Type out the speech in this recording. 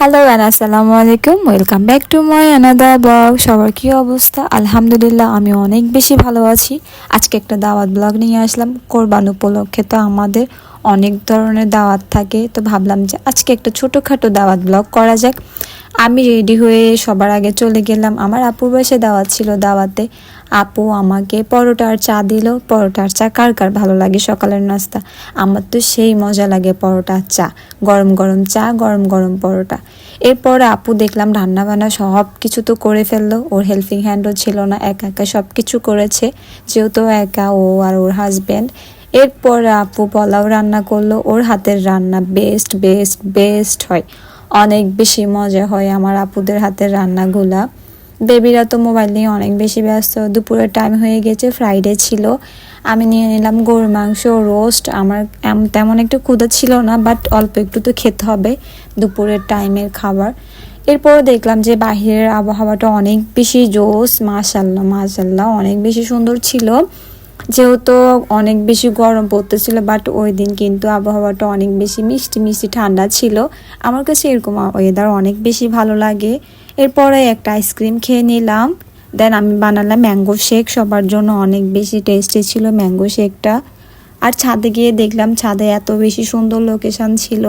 Hello and আসসালামু আলাইকুম, welcome back to my another blog. সবার কী অবস্থা? আলহামদুলিল্লাহ আমি অনেক বেশি ভালো আছি। আজকে একটা দাওয়াত ব্লগ নিয়ে আসলাম। কোরবান উপলক্ষে তো আমাদের অনেক ধরনের দাওয়াত থাকে, তো ভাবলাম যে আজকে একটা ছোটোখাটো দাওয়াত ব্লগ করা যাক। আমি রেডি হয়ে সবার আগে চলে গেলাম। আমার আপুর বাসায় দাওয়াত ছিল। দাওয়াতে আপু আমাকে পরোটা আর চা দিল। পরোটা আর চা কার কার ভালো লাগে সকালের নাস্তা? আমার তো সেই মজা লাগে পরোটা আর চা, গরম গরম চা, গরম গরম পরোটা। এরপর আপু দেখলাম রান্না বান্না সব কিছু তো করে ফেললো, ওর হেল্পিং হ্যান্ডও ছিল না, একা একা সব কিছু করেছে, যেহেতু একা ও আর ওর হাজব্যান্ড। এরপর আপু পোলাও রান্না করলো। ওর হাতের রান্না বেস্ট বেস্ট বেস্ট হয়, অনেক বেশি মজা হয় আমার আপুদের হাতের রান্নাগুলা। বেবিরা তো মোবাইল নিয়ে অনেক বেশি ব্যস্ত। দুপুরের টাইম হয়ে গেছে, ফ্রাইডে ছিল। আমি নিয়ে নিলাম গরুর মাংস রোস্ট। আমার তেমন একটু ক্ষুধা ছিল না, বাট অল্প একটু তো খেতে হবে দুপুরের টাইমের খাবার। এরপর দেখলাম যে বাহিরের আবহাওয়াটা অনেক বেশি জোস, মাশাল্লাহ মাশাল্লাহ অনেক বেশি সুন্দর ছিল। যেহেতু অনেক বেশি গরম পড়তেছিল, বাট ওই দিন কিন্তু আবহাওয়াটা অনেক বেশি মিষ্টি মিষ্টি ঠান্ডা ছিল। আমার কাছে এরকম ওয়েদার অনেক বেশি ভালো লাগে। এরপরে একটা আইসক্রিম খেয়ে নিলাম। দেন আমি বানালাম ম্যাঙ্গো শেক সবার জন্য, অনেক বেশি টেস্টি ছিল ম্যাঙ্গো শেকটা। আর ছাদে গিয়ে দেখলাম ছাদে এত বেশি সুন্দর লোকেশন ছিল,